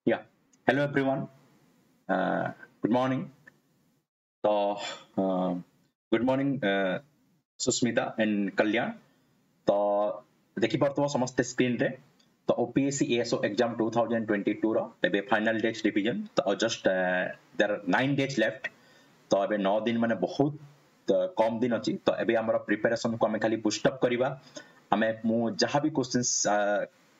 Yeah. Hello everyone. Good morning. So, good morning, Susmita and Kalyan. तो देखि पारतो समस्त screen रे तो OPSC ASO एग्जाम 2022 रो एबे फाइनल डेज डिवीजन तो जस्ट देयर 9 डेज लेफ्ट तो एबे 9 दिन माने बहुत कम दिन अछि तो एबे हमर प्रिपरेशन को हमें खाली बूस्ट अप करबा हमें मु जहां भी क्वेश्चंस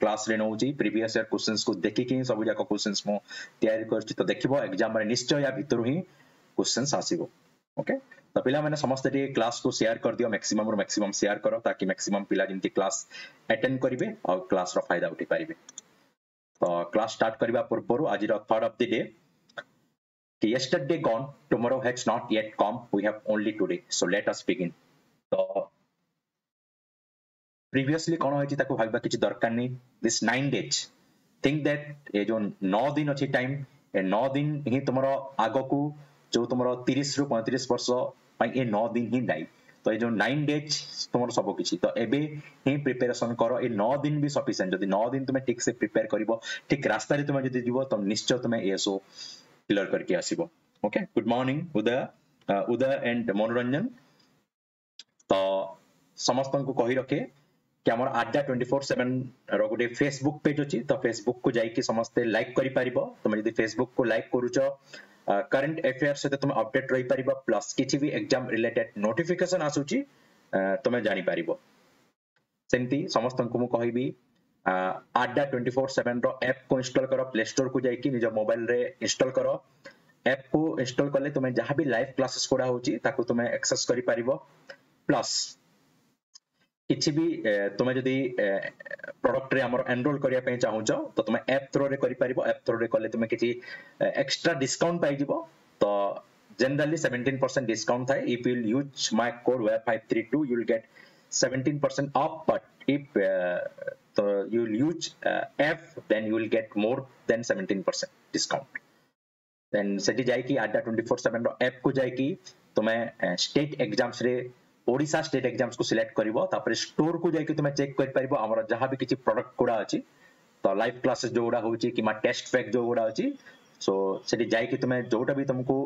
क्लास रे नउची प्रीवियस ईयर क्वेश्चंस को देखि कि सब जाक क्वेश्चंस मु तैयारी करछि तो देखिबो एग्जाम रे निश्चय या भितर ही क्वेश्चंस आसीबो ओके तो पिला मैंने समस्त क्लास को शेयर कर दियो मैक्सिमम रो मैक्सिमम शेयर करो ताकि मैक्सिमम पिला जिंती क्लास अटेंड करिवे और क्लास रो फायदा उठी पारिबे तो क्लास स्टार्ट करबा पूर्व आज रो third of the day yesterday gone tomorrow has not yet come we have only today so let us begin तो previously कोन होइछि ताको भाबा किछि दरकार नै this 9 days think that ए जो 9 दिन अछि टाइम ए 9 दिन ही तुमरो आगो को जो तुमरो 30 रु 35 वर्ष पई ए 9 दिन ही दाई तो ए जो 9 डेज तुमरो सब किछि तो एबे ही प्रिपरेशन करो ए 9 दिन भी सफिशिएंट जदी 9 दिन तुमे ठीक से प्रिपेयर करिवो ठीक रास्ता रे तुमे जदी जीवो तो निश्चय तुमे एसओ क्लियर करके आसीबो okay good morning Uday and Manoranjan तो समस्त को कहि रखे कि हमर Adda247 रो गुटे फेसबुक पेज अछि तो फेसबुक को जाई कि समस्त लाइक करि परिबो तुम जदी फेसबुक को लाइक करूचो करंट अफेयर से तुम अपडेट रही परिबो प्लस किछि भी एग्जाम रिलेटेड नोटिफिकेशन आसुची तुम जानि परिबो सेंती समस्त को मु कहिबी Adda247 रो ऐप को इंस्टॉल करो प्ले स्टोर को जाई कि निज मोबाइल रे इंस्टॉल करो ऐप को इंस्टॉल करले तुम जहां भी लाइव क्लासेस कोडा होची ताको तुम एक्सेस करि परिबो प्लस किछि भी तुम जदी प्रोडक्ट रे हमर एनरोल करिया पे चाहूचो तो तुम ऐप थ्रू रे करि परिबो ऐप थ्रू रे करले तुम किछि एक्स्ट्रा डिस्काउंट पाइ जिवो तो जनरली 17% डिस्काउंट थाय if you will use my code web532 you will get 17% off but if you will use F then you will get more than 17% discount then सेठी जाई कि Adda247 रो app को जाई कि तुमे state exams रे Odisha state exams को select करिवो तापर store को जाई कि तुमे चेक कर परिबो हमर जहां भी किछि प्रोडक्ट कोडा अछि तो लाइव क्लासेस जो उडा होची कि मा टेस्ट पैक जो उडा अछि सो सेठी जाई कि तुमे जोटा भी तुमको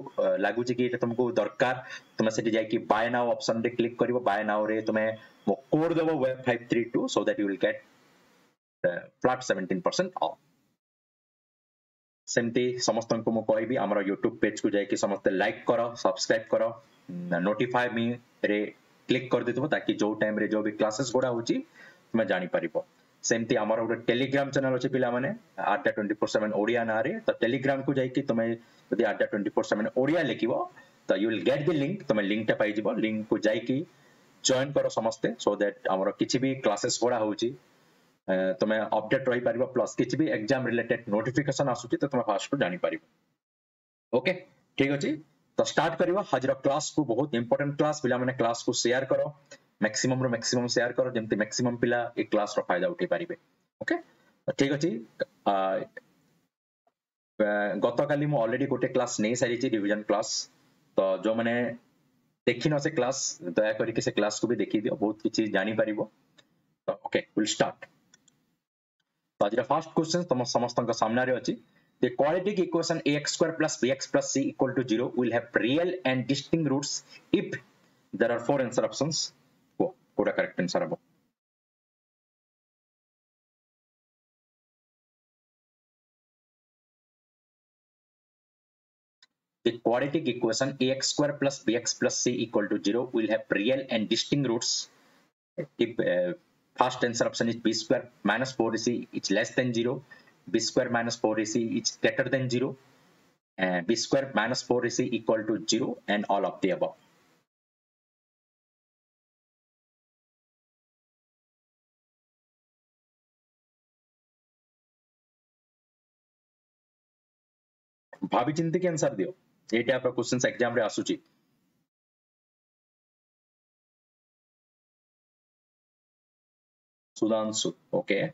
लागु छी कि एटा तुमको दरकार तुमे सेठी जाई कि बाय नाउ ऑप्शन रे क्लिक करिवो बाय नाउ रे तुमे मो कोड देबो web532 so that you will get flat 17% off सेमती समस्त को मु कहबी हमर YouTube पेज को जाई कि समस्त लाइक करो सब्सक्राइब करो नोटिफाई मी रे क्लिक कर देतबो ताकि जो टाइम रे जो भी क्लासेस गोडा होची तुम जानि परिबो सेमती हमर उडे टेलीग्राम चैनल अछि पिला माने Adda247 ओडिया ना रे तो टेलीग्राम को जाई कि तुम यदि Adda247 ओडिया लिखिबो तो you will get the link तुम लिंक टा पाइ जिवो लिंक को जाई कि जॉइन करो समस्त सो दैट हमर किछि भी क्लासेस गोडा होची तुमे अपडेट रही परिबो प्लस किछि भी एग्जाम रिलेटेड नोटिफिकेशन आसुची तो तुम फास्ट जानि परिबो ओके ठीक अछि तो स्टार्ट करिवो हाजिर क्लास को बहुत इंपोर्टेंट क्लास पिला माने क्लास को शेयर करो मैक्सिमम रो मैक्सिमम शेयर करो जेमते मैक्सिमम पिला ए क्लास रो फायदा उठै परिबे ओके ठीक अछि गतकाली मु ऑलरेडी गोटे क्लास नै सारी छि डिवीजन क्लास तो जो माने देखि न से क्लास दया करी के से क्लास को भी देखि दियो बहुत किछि जानि परिबो तो ओके विल स्टार्ट तो आज फर्स्ट क्वेश्चन तुम समस्त सामने रे अछि the quadratic equation ax square plus bx plus c equal to 0 will have real and distinct roots if there are four answer options कोडा करेक्ट आंसर हबो the quadratic equation ax square plus bx plus c equal to 0 will have real and distinct roots if first answer option is b square minus 4ac is less than 0 b square minus 4ac is greater than 0 and b square minus 4ac equal to 0 and all of the above भाभी चिंती के answer दियो ए type of questions exam रे आसुची Sudhanshu okay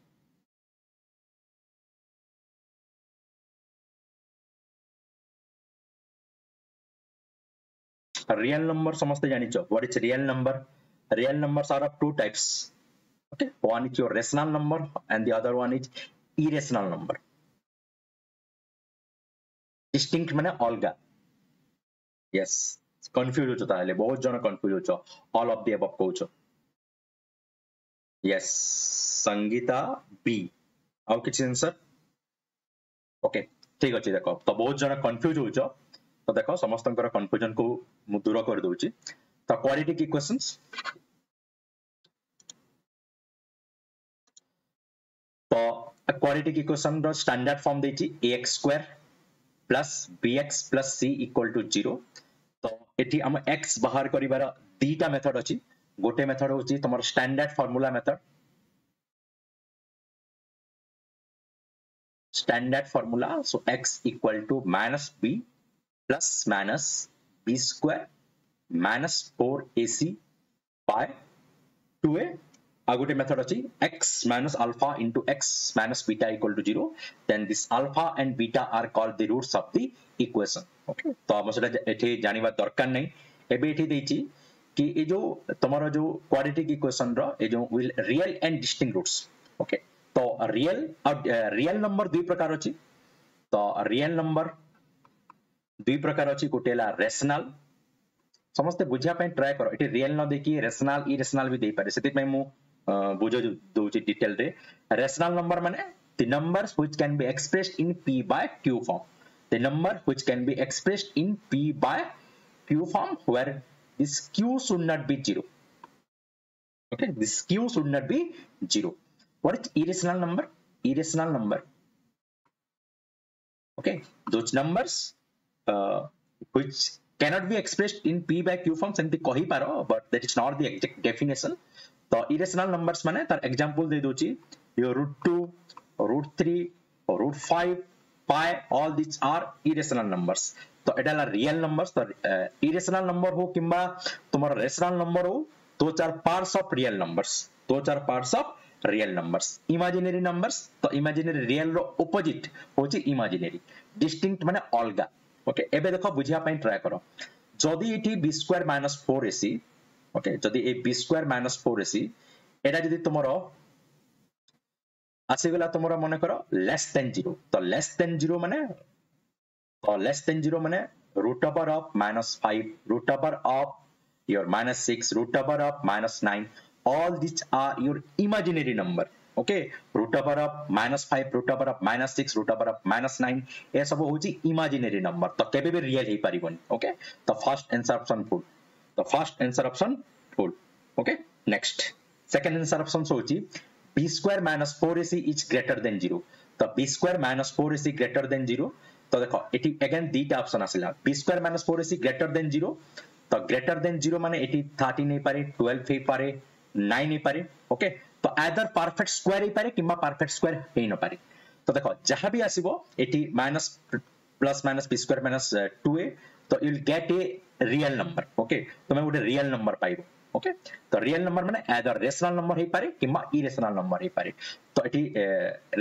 real number समस्त जानिचो what is real numbers are of two types okay one is your rational number and the other one is irrational number distinct माने अलगा yes confuse हो ताले बहुत जन confuse हो ऑल ऑफ द अबव कहउछो yes Sangita B आउ किछ आंसर ओके ठीक अछि देखो तो बहुत जन कंफ्यूज होउछो तो देखो समस्तंकर कंफ्यूजन को मु दूर कर दोउची तो क्वाड्रेटिक इक्वेशंस तो क्वाड्रेटिक इक्वेशन रो स्टैंडर्ड फॉर्म देची ax² plus bx plus c equal to 0 तो एठी हम x बाहर करिवार दीटा मेथड अछि गोटे मेथड होची तमर standard formula method standard formula so x equal to minus b plus minus b square minus 4ac by 2a agote method achi x minus alpha into x minus beta equal to 0 then this alpha and beta are called the roots of the equation okay तो हम सेटा एठी जानिबा दरकार नै एबे एठी देछि कि ए जो तमरो जो क्वाड्रेटिक इक्वेशन रो ए जो will real and distinct roots okay तो रियल नंबर दुई प्रकार अछि तो रियल नंबर दुई प्रकार अछि गोटेला रेशनल समस्त बुझिया पे ट्राई करो एटी रियल न देखि रेशनल इरेशनल भी दे पारे सेति पे मु बुझो दोछि डिटेल रे रेशनल नंबर माने the numbers which can be expressed in p by q form the number which can be expressed in p by q form where this q should not be 0 okay this q should not be 0 what is irrational number irrational number okay those numbers which cannot be expressed in p by q form सेमती कहि पारो but that is not the exact definition तो irrational numbers माने तार example they Dochi your √2 √3 √5 pi all these are irrational numbers तो एडाला real numbers तो irrational number हो किंबा तुम्हारा रेशनल नंबर हो दो चार पार्ट्स ऑफ रियल नंबर्स दो चार parts of real numbers imaginary numbers तो इमेजिनरी रियल रो ऑपोजिट होची इमेजिनरी डिस्टिंक्ट माने अलगा ओके एबे देखो बुझिया पई ट्राई करो जदी एठी b² - 4ac ओके जदी ए b² - 4ac एटा जदी तुमरो आसी गला तुमरो मने करो लेस देन 0 तो लेस देन 0 माने root over of -5 root over of your -6 root over of -9 all these are your imaginary number okay root over of -5 root over of -6 root over of -9 ए सब होची imaginary number तो केबे भी real हे परिबन okay तो first answer option full तो first answer option full okay next second answer option होची b² - 4ac is greater than 0 तो b² - 4ac greater than 0 तो देखो एटी अगेन दीटा ऑप्शन आसिला b² - 4ac greater than 0 तो ग्रेटर देन 0 माने एटी 13 नहीं पारे 12 हे पारे 9 नहीं पारे ओके तो आइदर परफेक्ट स्क्वायर हे पारे किंबा परफेक्ट स्क्वायर हे न पारे तो देखो जहां भी आसीबो एटी minus plus minus b² - 2a तो you will get a real number okay तो मैं गोटे रियल नंबर पाइबो ओके तो रियल नंबर माने आइदर रेशनल नंबर हे पारे किंबा इरेशनल नंबर हे पारे तो एटी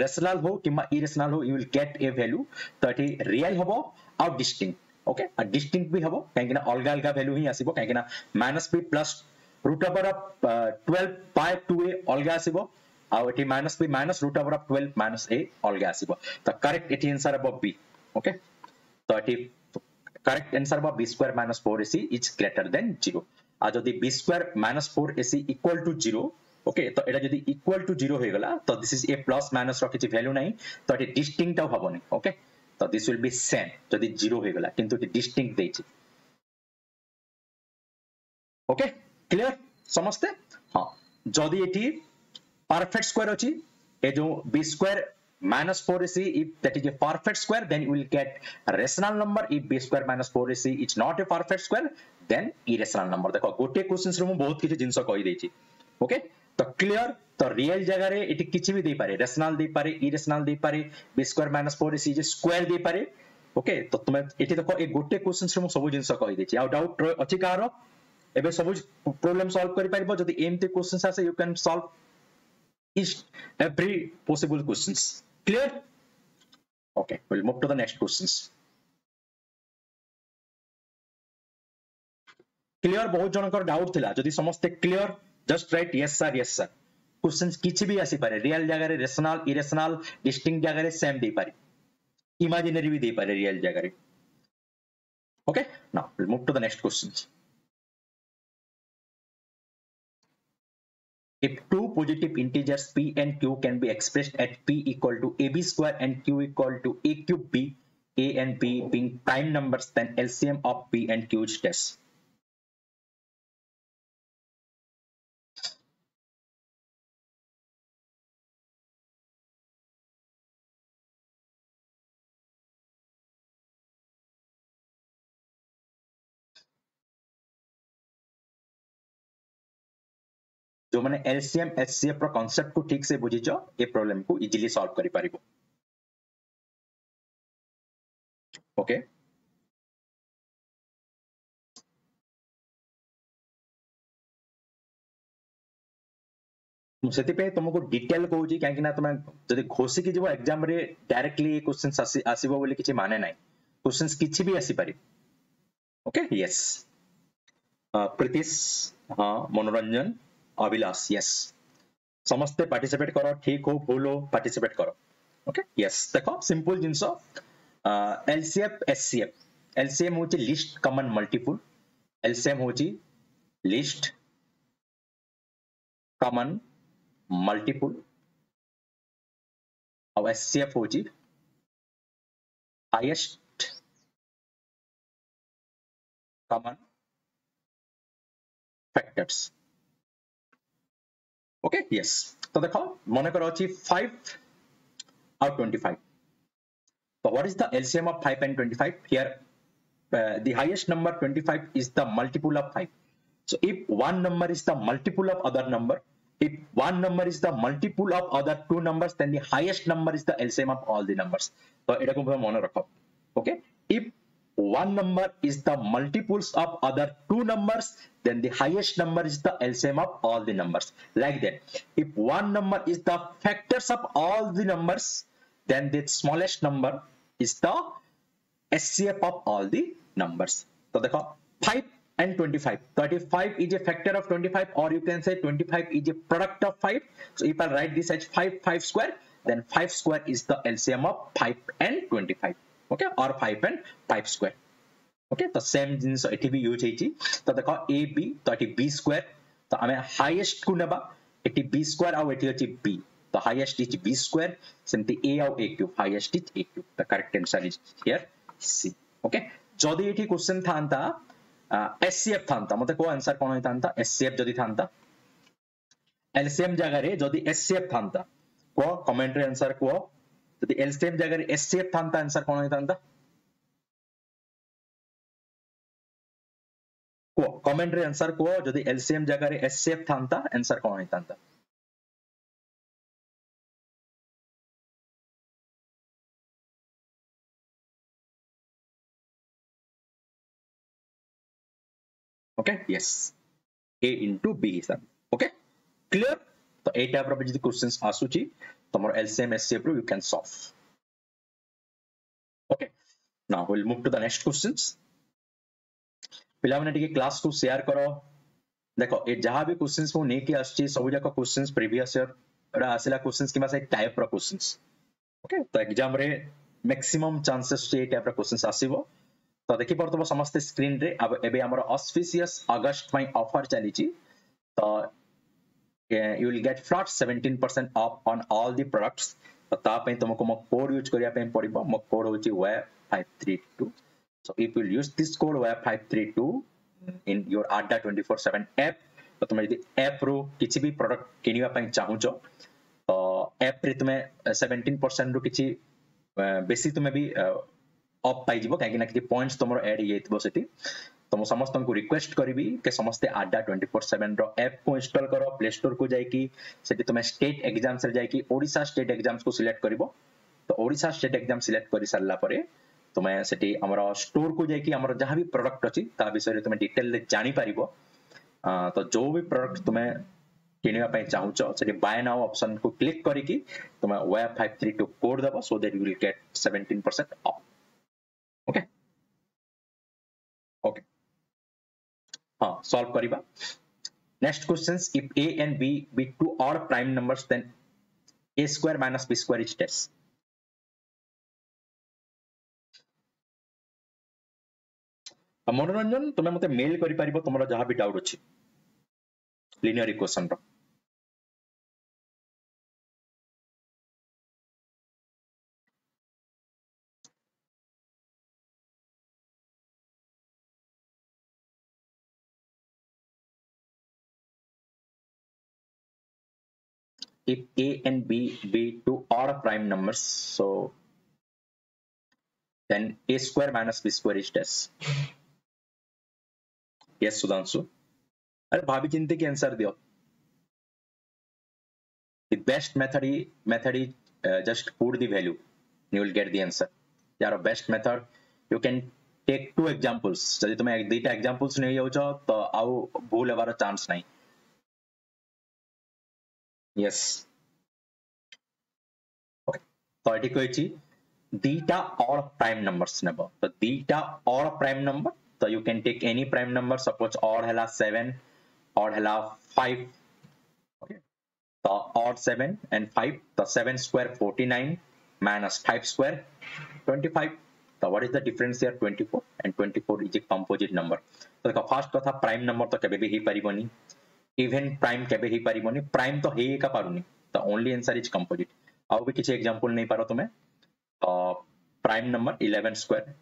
रेशनल हो किंबा इरेशनल हो you will get A value तो एटी रियल होबो और डिस्टिंक्ट ओके आ डिस्टिंक्ट भी हबो काहेकि ना अलगा अलगा वैल्यू ही आसीबो काहेकि ना -b plus root over of 12 by 2a अलगा आसीबो आ एटी -b minus root over of 12 minus a अलगा आसीबो तो करेक्ट एटी आंसर अब b ओके तो एटी करेक्ट आंसर अब b² - 4ac is greater than 0 आ जदी b² - 4ac equal to 0 okay तो एटा जदी इक्वल टू 0 हो गला तो this is a plus minus rho किछि वैल्यू नाही तो एटी डिस्टिंक्ट हबोनी ओके तो this will be same जदी 0 हो गला किंतु टी डिस्टिंक्ट देछि ओके क्लियर समझते हां जदी एठी परफेक्ट स्क्वायर अछि ए जो b² - 4ac if that is a perfect square then you will get a rational number if b² - 4ac is not a perfect square then irrational number देखो गोटे questions रे मु बहुत किछि जिंस कहि देछि ओके तो क्लियर तो रियल जगह रे एटी किछि भी दे पारे रेशनल दे पारे इरेशनल दे पारे b² - 4ac जे स्क्वायर दे पारे ओके तो तुम एटी देखो ए गोटे क्वेश्चंस रे मु सब जिंस कहि देछि आ डाउट अछि कार एबे सब प्रॉब्लम सॉल्व करि पारिबो जदी एमते क्वेश्चंस आसे you can solve each every possible questions clear okay we'll move to the next questions clear बहुत जनकर डाउट थिला जदी समस्त clear just right yes sir questions किछि भी आसी पारे रियल जगह रे रेशनल इरेशनल डिस्टिंक्ट जगह रे सेम दे पारे इमेजिनरी भी दे पारे रियल जगह रे Okay, now we'll move to the next questions. If two positive integers p and q can be expressed at p equal to ab square and q equal to a cube b, a and b being prime numbers, then LCM of p and q is dash. जो मैंने LCM HCF रो concept को ठीक से बुझिजो a problem को easily solve करि पारिबो. Okay सेति पे तुमको डिटेल कहूची काहे कि ना तुम जदि घोसी की जीवो एग्जाम रे डायरेक्टली क्वेश्चंस आसीबो बोली किछि माने नाही. क्वेश्चंस किछि भी आसी पारि. ओके यस प्रीतिश हां मनोरंजन अभिलाष यस समस्ते पार्टिसिपेट करो ठीक हो भूल हो पार्टिसिपेट करो. ओके यस देखो सिंपल जिंसो एलसीएफ एचसीएफ एलसीएम होची लिस्ट कॉमन मल्टीपल एलसीएम होची लिस्ट कॉमन मल्टीपल और एचसीएफ होची highest common factors. Okay yes तो देखो मन कर अछि 5 और 25. So what is the LCM of 5 and 25? Here the highest number 25 is the multiple of 5. So if one number is the multiple of other number, if one number is the multiple of other two numbers, then the highest number is the LCM of all the numbers. So এটা কোন মনে রাখো. Okay, if one number is the multiples of other two numbers, then the highest number is the LCM of all the numbers. Like that, if one number is the factors of all the numbers, then the smallest number is the SCF of all the numbers. So देखो 5 and 25. 35 is a factor of 25, or you can say 25 is a product of 5. So if I write this as 5 square, then 5 square is the LCM of 5 and 25. Okay, or 5 and 5 square. Okay, the same जिनस एठी भी use हेची. तो देखो a b तो एठी b square. तो हमें highest को नेबा एठी b square और एठी अछि b. The highest is b square, simply a or a cube, highest is a cube. The correct answer is here C. Okay, जदि एठी क्वेश्चन थांता SCF थांता मते को आंसर कोन होइतांता SCF जदि थांता LCM जगह रे जदि SCF थांता को कमेंट रे आंसर को जदि LCM जगह रे SCF थांता आंसर कोन होइतांता को कमेंट रे आंसर को जदि LCM जगह रे SCF थांता आंसर कोन होइतांता. Okay, yes, a into b sir. Okay, clear. तो ए टाइप रो जदि क्वेश्चंस आसुची तमरो LCM SCF row you can solve. Okay, now we'll move to the next questions. पिला माने टिके क्लास को शेयर करो. देखो ए जहां भी क्वेश्चंस मु नेकी आछी सब जाक क्वेश्चंस प्रीवियस ईयर रा आसिला क्वेश्चंस किबा से टाइप रो क्वेश्चंस. ओके तो एग्जाम रे मैक्सिमम चांसेस से टाइप रो क्वेश्चंस आसीबो. तो देखि परतबो समस्त स्क्रीन रे अब एबे हमरो ऑस्फिशियस अगस्त में ऑफर चली छी. तो you will get flat 17% off on all the products. तो ता पे तुमको मो कोड यूज करिया पे पड़िबो. मो कोड होची WAP532. So if you use this code WAP532 in your Adda247 app, तो तुम यदि ऐप रो किछि भी प्रोडक्ट किनिबा पे चाहूचो तो ऐप रे तुमे 17% रो किछि बेसी तुमे भी ऑफ पाई जिवो काहे कि ना कि पॉइंट्स तुमरो ऐड हेइतबो सेठी. तो मो समस्त को रिक्वेस्ट करबी के समस्त Adda247 रो ऐप को इंस्टॉल करो. प्ले स्टोर को जाई कि सेठी तुमे स्टेट एग्जाम्स रे जाई कि ओडिशा स्टेट एग्जाम्स को सिलेक्ट करबो. तो ओडिशा स्टेट एग्जाम सिलेक्ट करि सरला परे तुमे सेठी हमरो स्टोर को जाई कि हमरो जहां भी प्रोडक्ट अछि ता विषय रे तुमे डिटेल रे जानि पारिबो. तो जो भी प्रोडक्ट तुमे किनिबा पे चाहूचो सेठी बाय नाउ ऑप्शन को क्लिक करी कि तुमे WAP532 कोड दबो so that you will get 17% off. Okay okay हाँ सॉल्व करिबा. Next questions if a and b be two odd prime numbers then a square minus b square is dash. मनोरंजन तुम मते mail करि परिबो तुमरा जहां भी डाउट अछि लिनियर इक्वेशन रो if a and b be two odd prime numbers, so then a square minus b square is dash. Yes, Sudhanshu. अरे भाभी चिंते की आंसर दियो. The best method is just put the value. You will get the answer. यार best method you can take two examples. जदि तुम एक दुईटा examples नहीं जाउछो तो आउ भूल हेबार चांस नहीं. Yes. Okay. तो एठी कहछि दीटा odd prime numbers नेबो. तो दीटा odd prime number, so you can take any prime number. Suppose odd hela 7, odd hela 5. Okay. So odd 7 and 5, the 7 square 49 minus 5 square 25. So what is the difference here? 24, and 24 is a composite number. So the first कथा prime number तो केबे भी ही परिबोनी, even prime केबे ही परिबोनी, prime तो हे का पारुनी. The only answer is composite. आउ भी किसी example नहीं पारो तुम्हें. Prime number 11 square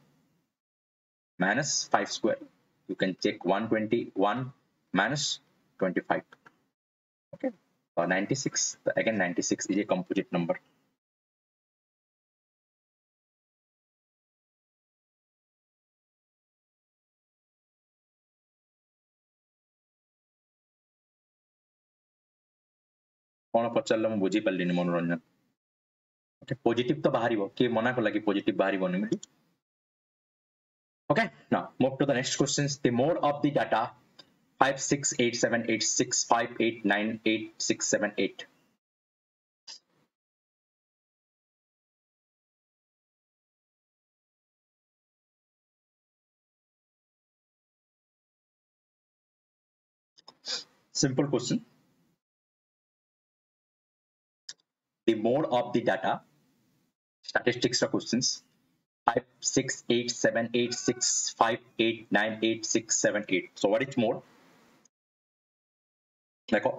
minus 5 square. You can check 121 minus 25. Okay. 96, again 96 is a composite number. कौन पचारल मु बुझी पल्लिनी मनोरंजन. Okay, positive तो बाहरी कि मना को लगी positive बाहरी बनी मिली. Okay, now move to the next questions. The mode of the data 5 6 8 7 8 6 5 8 9 8 6 7 8. Simple question. The mode of the data statistics questions 5 6 8 7 8 6 5 8 9 8 6 7 8. So what is mode? देखो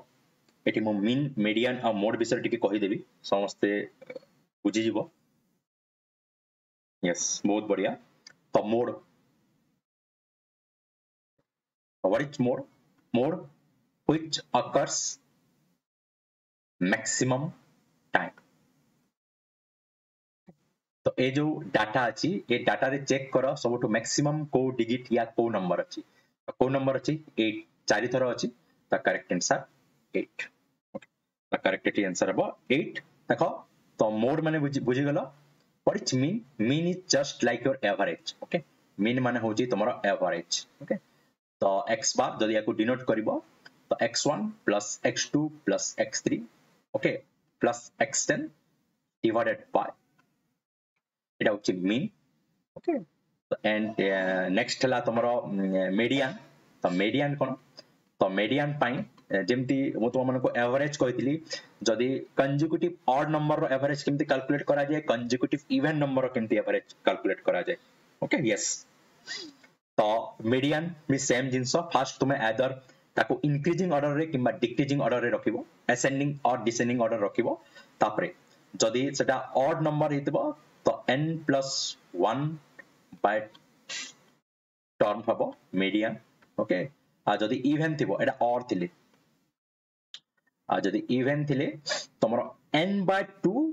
एटी मो मीन मीडियन और मोड विषय टिके कहि देबी समस्त बुझी जीवो. यस, बहुत बढ़िया. तो mode, what is mode? Mode which occurs maximum time. तो ए जो डाटा अछि ए डाटा रे चेक करो सबटु मैक्सिमम को डिजिट या को नंबर अछि. को नंबर अछि 8, चारि थरो अछि. The correct answer 8. Okay, the correct answer हबो 8. देखो तो मोड माने बुझी गलो. What is mean? Mean is just like your average. Okay, mean माने होची तमरो एवरेज. ओके, तो x बार जदि याको डिनोट करबो तो x1 plus x2 plus x3, okay, plus x10 divided by এটা হচ্ছে mean. ओके, एंड नेक्स्ट हला तमरो मीडियन. तो मीडियन कोन? तो मीडियन पाई जेमती मो तो मन को एवरेज कहितली जदि कंसेक्यूटिव ऑड नंबर रो एवरेज केमती कैलकुलेट करा जाय, कंसेक्यूटिव इवन नंबर रो केमती एवरेज कैलकुलेट करा जाय. Okay, yes. तो मीडियन भी सेम जिंस. फर्स्ट तुमे आदर ताको इंक्रीजिंग ऑर्डर रे किबा डिक्रीजिंग ऑर्डर रे रखिबो, असेंडिंग और डिसेंडिंग ऑर्डर रखिबो. तापरे जदि सेटा ऑड नंबर हितबो तो n plus 1 by टर्म हबो मीडियन. ओके, आ जदि इवन थिबो एटा और थिले, आ जदि इवन थिले तमरो n by 2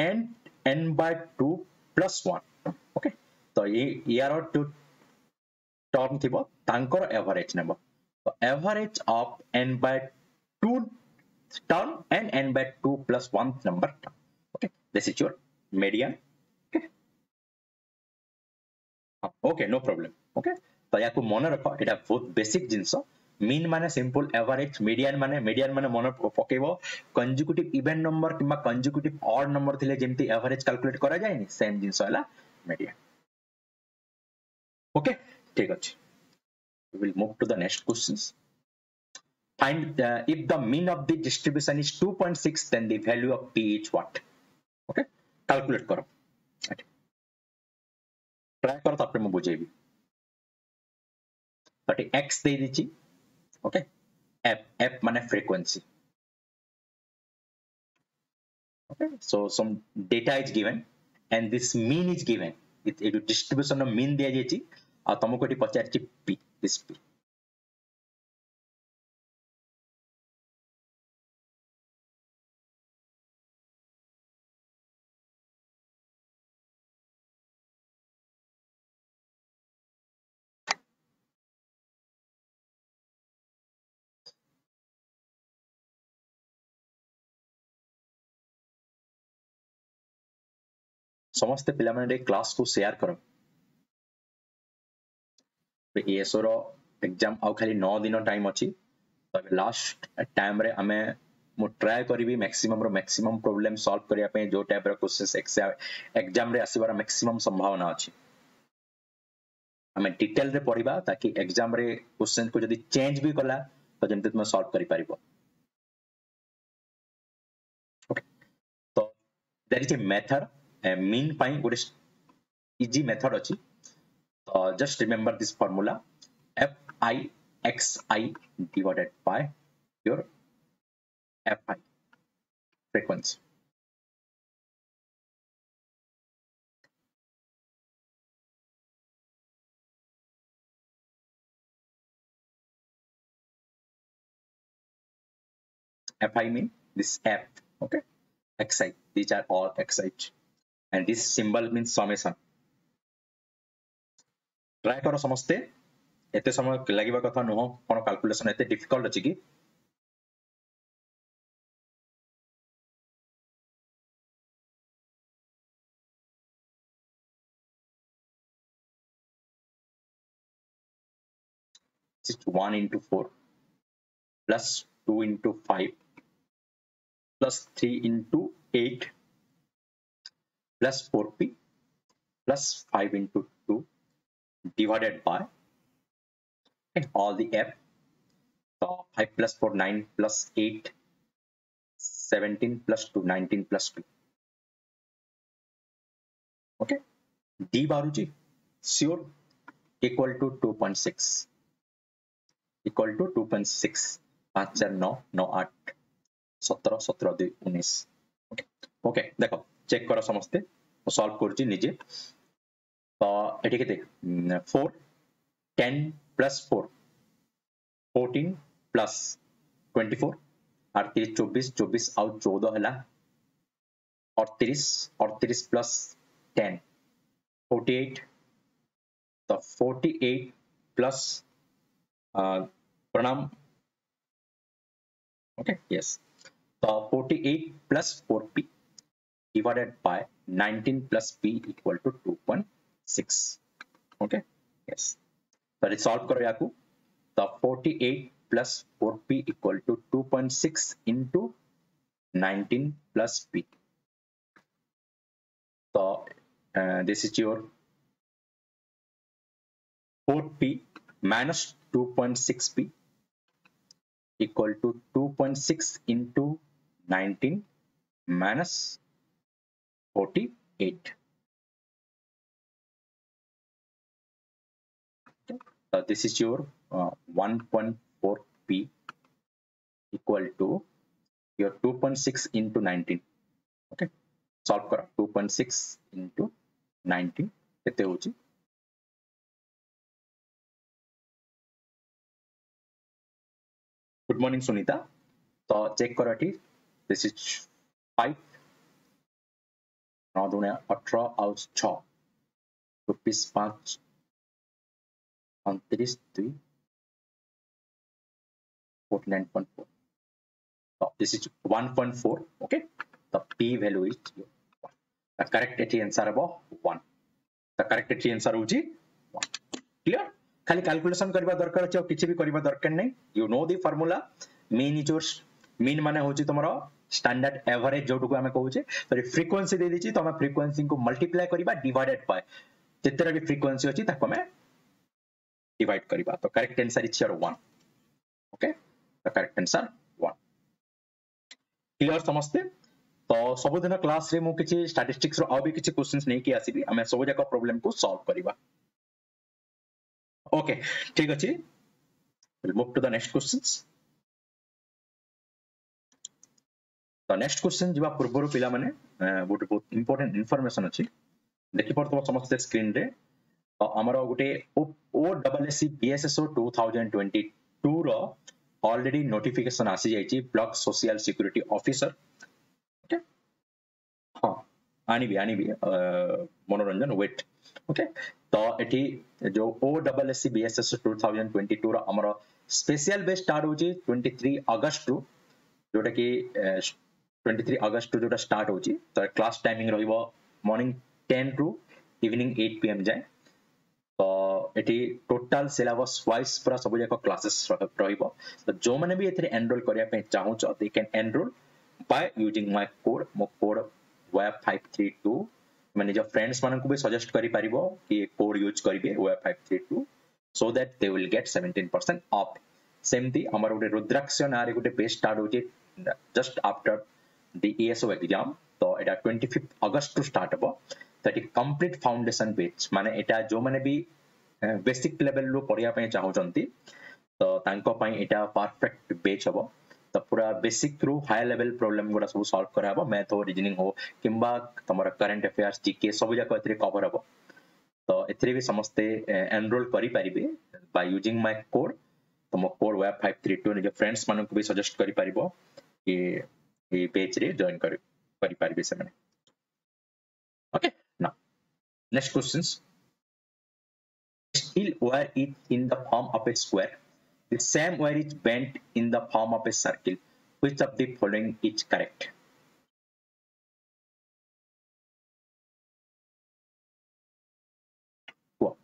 and n by 2 plus 1. Okay, तो ये यार टू टर्म थिबो तांकर एवरेज नेबो. तो average of n by 2 term and n by 2 plus 1 number term. Okay, this is your median. Okay, okay, no problem. Okay, तो याको मन रखो एटा बहुत बेसिक जिंस. मीन माने सिंपल एवरेज, मीडियन माने मन पकेबो कंसेक्यूटिव इवन नंबर किबा कंसेक्यूटिव ऑड नंबर थिले जेमती एवरेज कैलकुलेट करा जाय नि, सेम जिंस हला मीडियन. ओके, ठीक अछि. We will move to the next questions. Find if the mean of the distribution is 2.6, then the value of p is what? Okay, calculate करो. Try करो तापर मैं बुझेबी. तो x दे दीची ओके f माने frequency okay so some data is given and this mean is given it distribution of mean दिया जायछि आ तुमको eighty पचारछि p this p समस्त पिला माने क्लास को शेयर करो ASO रो एग्जाम आउ खाली 9 दिन टाइम अछि तबे लास्ट टाइम रे हमें मु ट्राई करबी मैक्सिमम प्रॉब्लम सॉल्व करिया पे जो टाइप रो क्वेश्चंस एग्जाम रे आसीबार मैक्सिमम संभावना अछि हमें डिटेल रे पढिबा ताकि एग्जाम रे क्वेश्चन को जदी चेंज भी कला तो जेंते तुम सॉल्व करि परिबो ओके तो देयर इज ए मेथड मीन पाई गुड इजी मेथड अछि तो just remember this formula FIXI divided by your FI frequency FI mean this F okay XI these are all XI and this symbol means summation try करो समझते एते समय लागिबा कथा no कोन calculation एते difficult अछि कि just 1 into 4 plus 2 into 5 plus 3 into 8 plus 4p plus 5 into 2 divided by and all the f so 5 plus 4 9 plus 8 17 plus 2 19 plus 2 okay d baruji sure equal to 2.6 equal to 2.6 5 4 9 9 8 17 17 2 19 okay okay देखो check करो समझते solve करछि निजे तो एठी केते 4 10 plus 4 14 plus 24 38 24 24 आउ 14 हला 38 38 plus 10 48 तो 48 plus प्रणाम okay yes so 48 plus 4p divided by 19 plus p equal to 2.6 okay yes so let's solve karo yaku the 48 plus 4p equal to 2.6 into 19 plus p so this is your 4p minus 2.6p equal to 2.6 into 19 minus 48 this is your 1.4p equal to your 2.6 into 19 okay solve karo 2.6 into 19 kete hochi good morning sunita तो check करो एठी this is 5 9 दुने 18 और 6 rupees 5 29 2 49.4 so this is 1.4 okay the p value is 1 the correct answer about 1 the correct answer होची 1 clear खाली calculation करबा दरकार छै किछि भी करबा दरकार नै you know the formula mean is your mean माने होची तमरो स्टैंडर्ड एवरेज जोटु को हमें कहू छे तो फ्रीक्वेंसी दे दिछि तो हमें फ्रीक्वेंसी को मल्टीप्लाई करबा डिवाइडेड बाय जेतरा भी फ्रीक्वेंसी अछि ताको हमें डिवाइड करबा तो correct answer is 1 okay the correct answer 1 clear समझते तो सब दिन क्लास रे मु किछि स्टैटिस्टिक्स रो आ भी किछि क्वेश्चंस नै कि आसीबी हमें सब जका प्रॉब्लम को सॉल्व करबा ओके ठीक अछि we'll move to the next questions. तो नेक्स्ट क्वेश्चन जीवा पूर्व पिला माने गोटे बहुत इंपोर्टेंट इन्फॉर्मेशन अछि देखि परतो समस्त स्क्रीन रे तो हमरो गोटे OSSC PSSO 2022 रो ऑलरेडी नोटिफिकेशन आसी जाइछि block social security officer okay हां आनिबी मनोरंजन वेट ओके तो एठी जो OSSC PSSO 2022 रो हमरो स्पेशल बेस स्टार्ट होछि 23 अगस्त रु जोटा कि 23 अगस्त जो स्टार्ट होची तो क्लास टाइमिंग रहिबो मॉर्निंग 10 टू इवनिंग 8 PM जाए तो एटी टोटल सिलेबस वाइज पूरा सब जाक क्लासेस रहिबो तो जो माने भी एथरे एनरोल करिया पे चाहू छ they can enrol by using my code मो कोड वेब 532 माने जो फ्रेंड्स मानन को भी सजेस्ट करि परिबो कि कोड यूज करिवे web 532 so that they will get 17% of सेमती हमर गोटे रुद्राक्ष नारे गोटे पेज स्टार्ट होची just after the ASO exam तो एटा 25 अगस्त टू स्टार्ट हबो तो एटी कंप्लीट फाउंडेशन बैच माने एटा जो माने भी बेसिक लेवल रो पढिया पय चाहू जंती तो तांको पय एटा परफेक्ट बैच हबो तो पूरा basic through high level problem गुडा सब सॉल्व करा हबो मैथ हो रीजनिंग हो किंबा तमरा करंट अफेयर्स जीके सब जाक एथरे कवर हबो तो एथरे भी समस्ते एनरोल करि परिबे बाय यूजिंग माय कोड तो मो कोड वेब 532 ने जो फ्रेंड्स मानन को भी सजेस्ट करि परिबो कि ए पेज रे जॉइन करि परिबे से माने okay now next questions steel wire is in the form of a square the same wire is bent in the form of a circle which of the following is correct wow.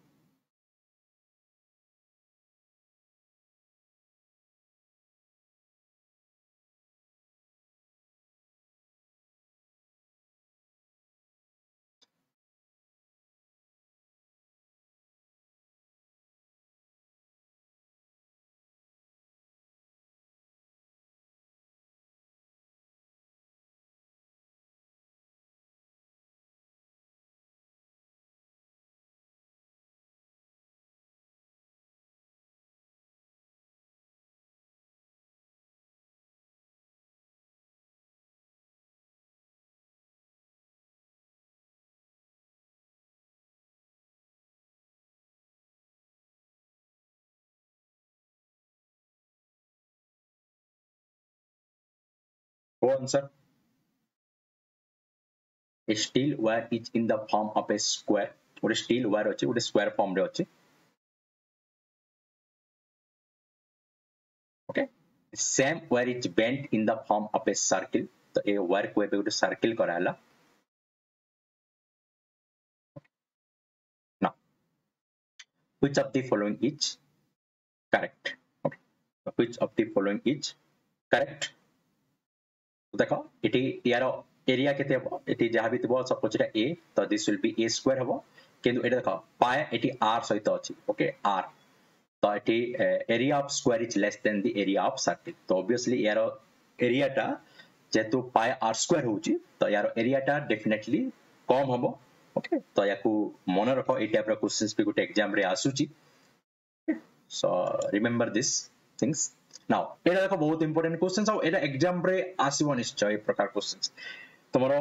Go on sir a steel wire is in the form of a square or a steel wire अछि or square form रे अछि okay same wire is bent in the form of a circle तो ए wire को एबे गोटे circle कराला now which of the following is correct okay so which of the following is correct देखो इटी यारो area केते हबो इटी जहा भी थिबो सपोज एटा a तो this will be a square हबो किंतु एटा देखो पाय इटी r सहित अछि ओके r तो इटी area of square is less than the area of circle तो ऑब्वियसली यारो एरिया टा जेतु पाय r स्क्वायर होची तो यारो एरिया टा डेफिनेटली कम हबो ओके तो याकू मन रखो ए टाइप रो क्वेश्चंस भी गुटे एग्जाम रे आसुची so remember this things now एटा देखो बहुत इंपोर्टेंट क्वेश्चंस और एटा एग्जाम रे आसीबो निश्चय ए प्रकार क्वेश्चंस तमरो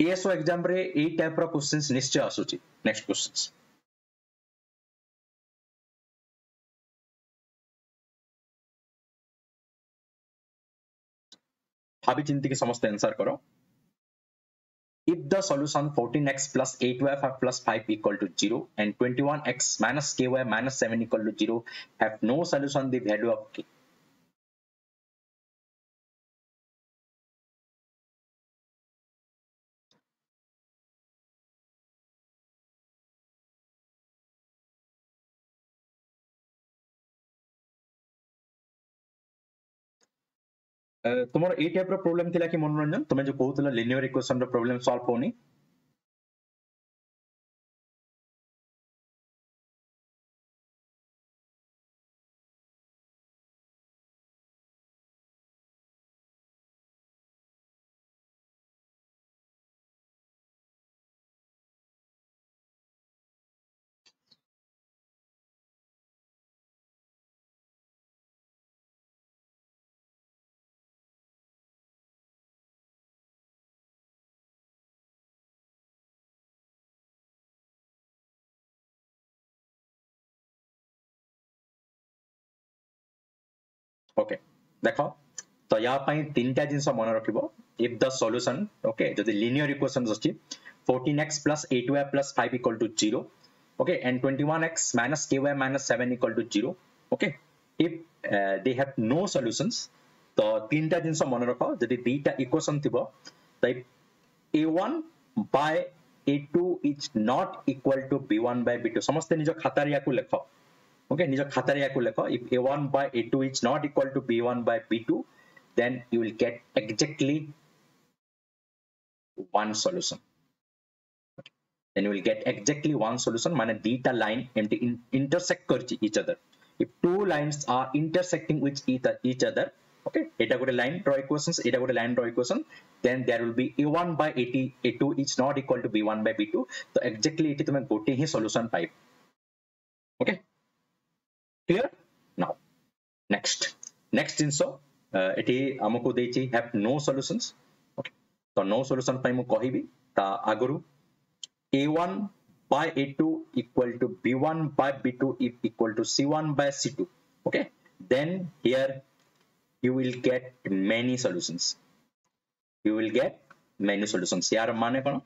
ASO एग्जाम रे ए टाइप रो क्वेश्चंस निश्चय आसुची नेक्स्ट क्वेश्चंस भाभी चिंती के समस्त आंसर करो if the solution 14x plus 8y plus 5 equal to 0 and 21x minus ky minus 7 equal to 0 have no solution the value of k तुमर ए type रो problem थिला कि मनोरंजन तुमे जो कहउतला लिनियर इक्वेशन रो प्रॉब्लम सॉल्व होनी ओके देखो तो या पई तीनटा जिंस मन रखिबो इफ द सॉल्यूशन ओके जदी लीनियर इक्वेशंस अछि 14x plus 8y plus 5 equal to 0 okay and 21x minus ky minus 7 equal to 0 okay if they have no solutions तो तीनटा जिंस मन रख जदी दीटा इक्वेशन थिबो तो a1 by a2 is not equal to b1 by b2 समस्त निज खाता रे याकू लेखो okay निज खाता रे याकू लेखो if a1 by a2 is not equal to b1 by b2 then you will get exactly one solution then you will get exactly one solution माने दीटा line MT intersect करछि each other if two lines are intersecting with each other okay eta gote line draw equations eta gote line draw equation then there will be a1 by a2 is not equal to b1 by b2 तो exactly एटी तुमे गोटे ही solution पाइ okay clear now next जिंसो एटी हमको देछि have no solutions okay तो no solution पाइ मु कहिबी ता आगरु a1 by a2 equal to b1 by b2 is equal to c1 by c2 okay then here you will get many solutions यार माने कोन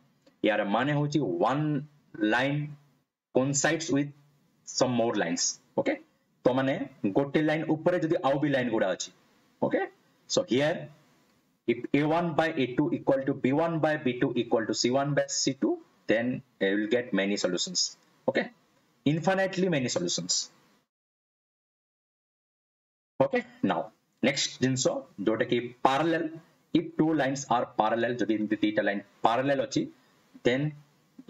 यार माने होची one line coincides with some more lines okay तो माने गोटे लाइन ऊपर जदी आउ भी लाइन गुडा अछि okay so here if a1 by a2 equal to b1 by b2 equal to c1 by c2 then you will get many solutions okay infinitely many solutions okay now next jinso jota ki parallel if two lines are parallel jodi dita line parallel achi then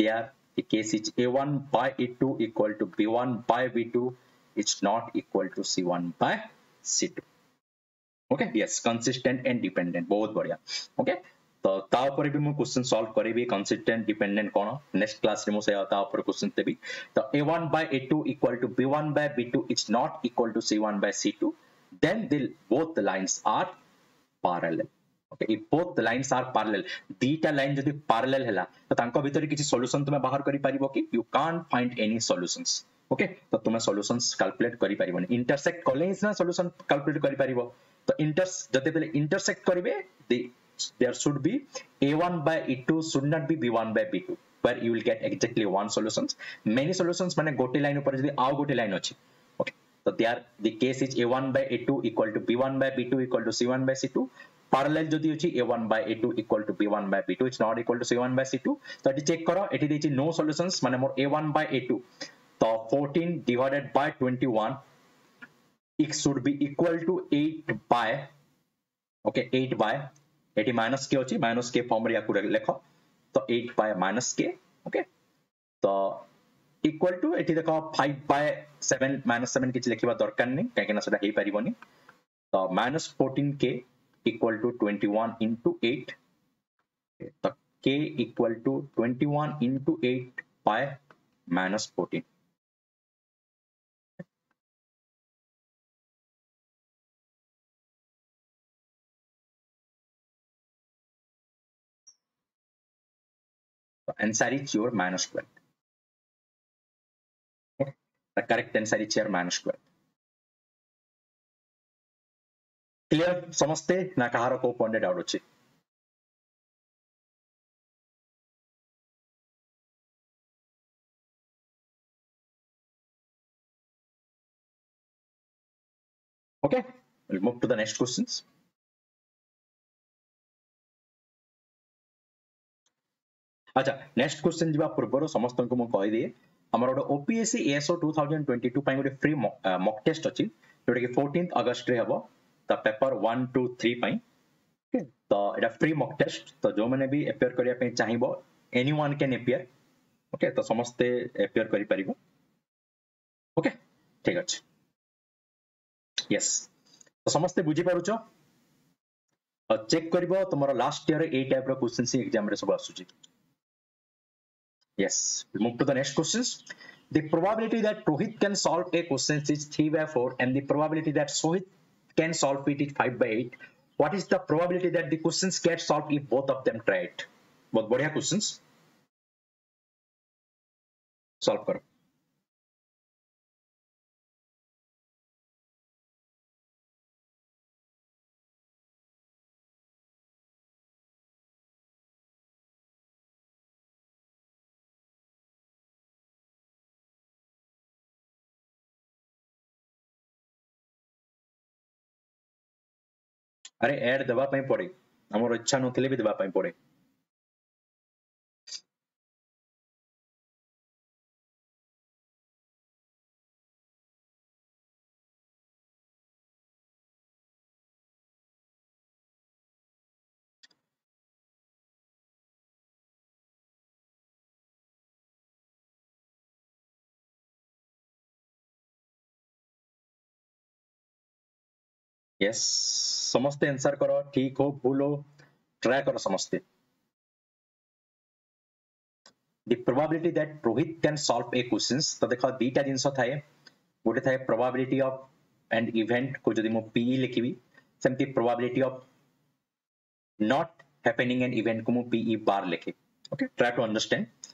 there the case is a1 by a2 equal to b1 by b2 it's not equal to c1 by c2 okay yes consistent and dependent बहुत बढ़िया okay तो ता ऊपर भी मु question solve करेबी consistent dependent कोन next class रे मु से ता ऊपर क्वेश्चन देबी तो a1 by a2 equal to b1 by b2 is not equal to c1 by c2 then both the lines are parallel okay if both the lines are parallel dita line जदी parallel हला तो तांको भीतर किछि solution तुमे बाहर करि परिबो कि you can't find any solutions okay तो तुमे सॉल्यूशंस कैलकुलेट करि परिबोनी इंटरसेक्ट कले ना सॉल्यूशन कैलकुलेट करि परिबो तो जते बेले इंटरसेक्ट करिवे there should be a1 by a2 should not be b1 by b2 where you will get exactly one solutions many solutions माने गोटे लाइन ऊपर जदी आउ गोटे लाइन अछि okay so there the case is a1 by a2 equal to b1 by b2 equal to c1 by c2 parallel जदी अछि a1 by a2 equal to b1 by b2 it's not equal to c1 by c2 तो eighty check करो eighty देछि no solutions माने मोर a1 by a2 तो 14 divided by 21 it should be equal to 8 by okay 8 by eighty minus के अछि minus के form रे याकू लेखो तो 8 by minus k okay तो इक्वल टू एटी देखो 5 by 7 minus 7 किछ लेखिबा दरकार नै काहे ना सेटा हे परिबोनी तो -14k equal to 21 into 8 तो k equal to 21 into 8 by -14 the answer is your -12 okay the correct answer is your -12 clear समझते ना कहार को पॉइंट डाउट अछि okay we'll move to the next questions अच्छा नेक्स्ट क्वेश्चन जीवा पूर्व समस्त को म कहि दिए हमर ओडो OPSC ASO 2022 पई गोटे फ्री मॉक टेस्ट अछि जोटा कि 14th अगस्त रे हबो त पेपर 1 2 3 पई तो एटा फ्री मॉक टेस्ट तो जो माने भी अपियर करिया पे चाहिबो एनीवन कैन अपियर ओके तो समस्त अपियर करि परिबो ओके ठीक अछि यस तो समस्त बुझी पारुचो चेक करिवो तुमरो लास्ट ईयर ए टाइप रो क्वेश्चन सी एग्जाम रे सब आसुची yes we'll move to the next questions the probability that Rohit can solve a question is 3 by 4 and the probability that Sohit can solve it is 5 by 8 what is the probability that the questions get solved if both of them try it बहुत बढ़िया questions solve करो अरे add देबा पई पड़े हमर इच्छा नथिले भी देबा पई पड़े यस समस्ते आंसर करो ठीक हो भूल हो ट्राई करो समस्ते the probability that Rohit can solve a questions तो देखो दीटा जिनस थाए गोटे थाए probability of an event को जदि मु PE लिखिबी सेमती probability of not happening an event को मु PE बार लिखे okay try to understand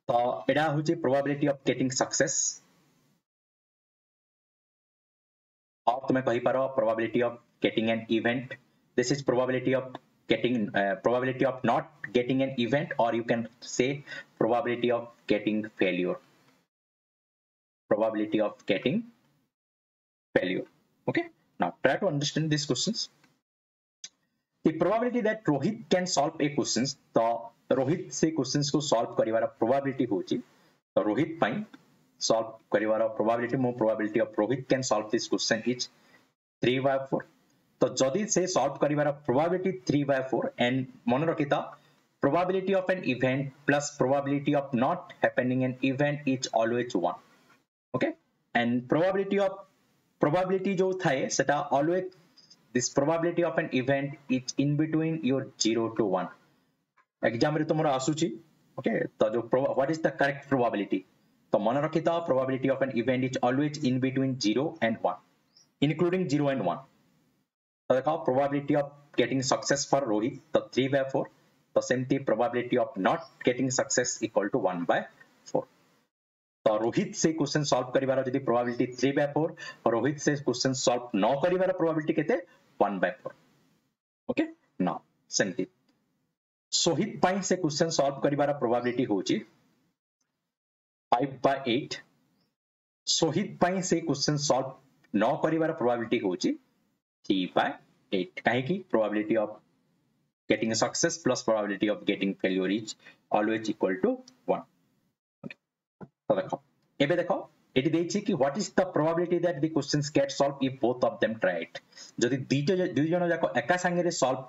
तो एडा होची probability of getting success और तुम्हें कहि पारो probability of getting an event this is probability of getting probability of not getting an event or you can say probability of getting failure probability of getting failure okay now try to understand these questions the probability that Rohit can solve a questions तो रोहित से questions को solve करिवार probability होची तो रोहित पाई solve करिवार probability मो probability of Rohit can solve this question is 3/4 तो जदि से solve करिवार probability 3/4 and मन रखिता probability of an event plus probability of not happening an event is always 1 okay and probability जो थाए सेटा always this probability of an event is in between your 0 to 1 exam रे तुमरा आसुची okay तो जो what is the correct probability तो मन रखिता probability of an event is always in between 0 and 1 including 0 and 1 तो देखो probability of getting success for Rohit तो 3/4 तो सेमती probability of not getting success equal to 1/4 तो रोहित से क्वेश्चन सॉल्व करिवार जदी प्रोबेबिलिटी 3/4 और रोहित से क्वेश्चन सॉल्व न करिवार प्रोबेबिलिटी केते 1/4 ओके नाउ सेमती सोहित पाई से क्वेश्चन सॉल्व करिवार प्रोबेबिलिटी होची 5/8 सोहित पाई से क्वेश्चन सॉल्व न करिवार प्रोबेबिलिटी होची 3/8 काहे की probability of getting a success plus probability of getting failure is always equal to 1 तो देखो एबे देखो एटी देछि कि what is the probability that the questions get solve if both of them try it जदि दुई जण जाको एका संगे रे सॉल्व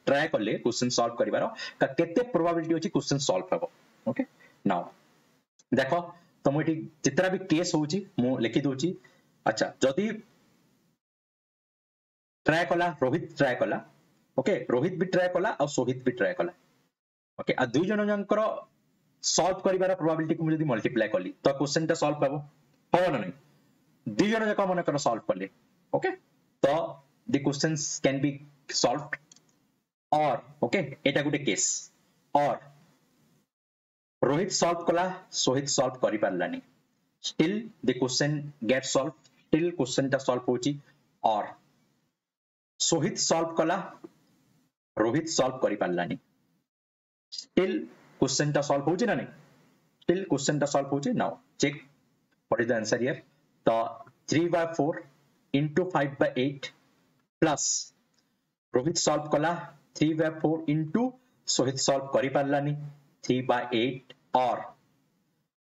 ट्राई करले क्वेश्चन सॉल्व करिवार का केते प्रोबेबिलिटी होची क्वेश्चन सॉल्व हबो ओके नाउ देखो तो मोटी जितरा भी केस होची मु लिखि दोची अच्छा जदि ट्राई कला रोहित ट्राई कला ओके रोहित भी ट्राई कला और सोहित भी ट्राई कला ओके आ दुई जण जानकर सॉल्व करिवार प्रोबेबिलिटी को जदि मल्टीप्लाई करली तो क्वेश्चन ता सॉल्व हबो हबो ना नहीं दुई जण जाका मन कर सॉल्व करले ओके तो the questions can be solved और ओके एटा गुटे केस और रोहित सॉल्व कला सोहित सॉल्व करि पारलानी still the question get solve still question ता सॉल्व होची और सोहित सॉल्व कला रोहित सॉल्व करि पारलानी स्टिल क्वेश्चन ता सॉल्व होची ना नहीं स्टिल क्वेश्चन ता सॉल्व होची now check what is the answer here तो 3/4 into 5/8 plus रोहित सॉल्व कला 3/4 into सोहित सॉल्व करि पारलानी 3/8 और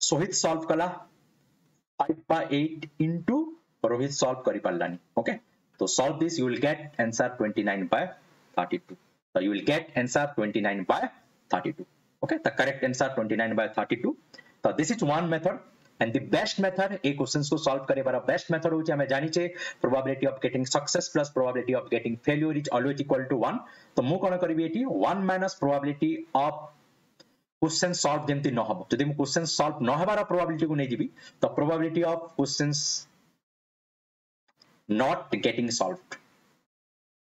सोहित सॉल्व कला 5/8 into रोहित सॉल्व करि पारलानी ओके तो solve this you will get answer 29/32 so you will get answer 29/32 okay the correct answer 29/32 so this is one method and the best method a questions को solve करे वाला best method होची हमें जानी छे probability of getting success plus probability of getting failure is always equal to 1 तो मु कोन करबी eighty 1 minus probability of question solve जेमति न हबो जदि मु question solve न हबार probability को नै जिबी तो probability of questions not getting solved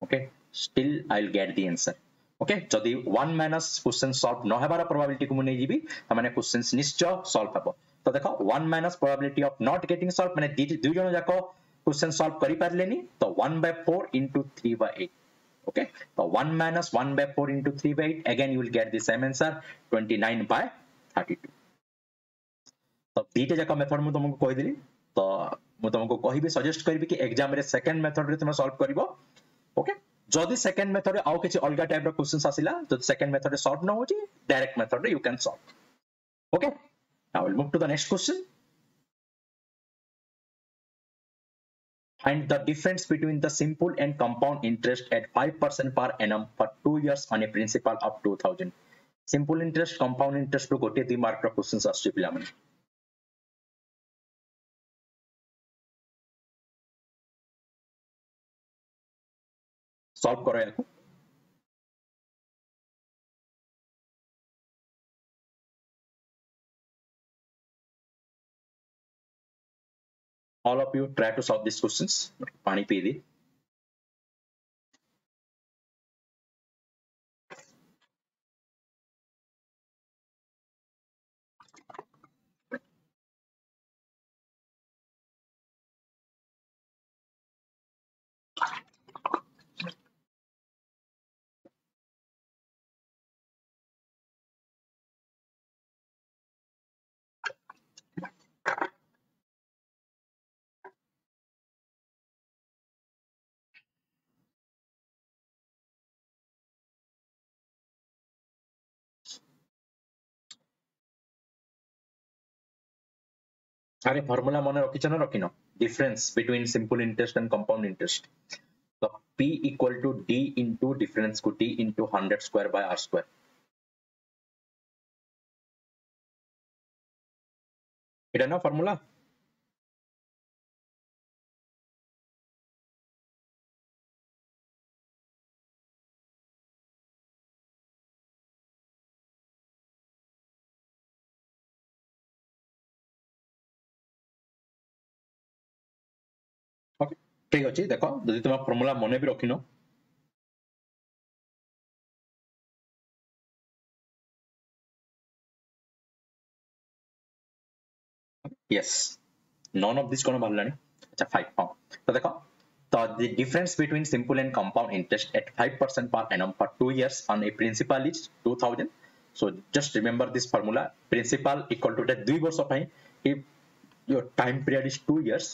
okay still I'll get the answer okay जदि 1 minus question solve न हबार probability को मु नै जिबी त माने questions निश्चय solve हबो तो देखो 1 minus probability of not getting solved माने दुई जण जाको question solve करि पारलेनी तो 1/4 into 3/8 okay so 1 minus 1/4 into 3/8 again you will get the same answer 29/32 तो दीटे जाका मेथड मु तुमको कहि दिली तो मु तुमको कहिबे सजेस्ट करबी कि एग्जाम रे सेकंड मेथड रे तुम सॉल्व करिवो ओके जदि सेकंड मेथड आउ किछि अलगा टाइप रो क्वेश्चंस आसिला तो सेकंड मेथड सॉल्व न होची direct method you can solve okay now will move to the next question find the difference between the simple and compound interest at 5% per annum for 2 years on a principal of 2000 simple interest compound interest रो गोटे 2 mark रो questions आछि पिला माने solve करो याको all of you try to solve these questions पानी पी दी अरे फार्मूला मन रखिछ न रखिनो difference between simple interest and compound interest तो p equal to d into difference को d into 100 square by r square इटा ना फार्मूला ओके ठीक अछि देखो जदि तुम फार्मूला मने भी रखिनो yes none of this कोन बाहरलानी अच्छा 5 हां तो देखो तो the difference between simple and compound interest at 5% per annum for 2 years on a principal is 2000 so just remember this formula principal equal to that 2 वर्ष पई if your time period is 2 years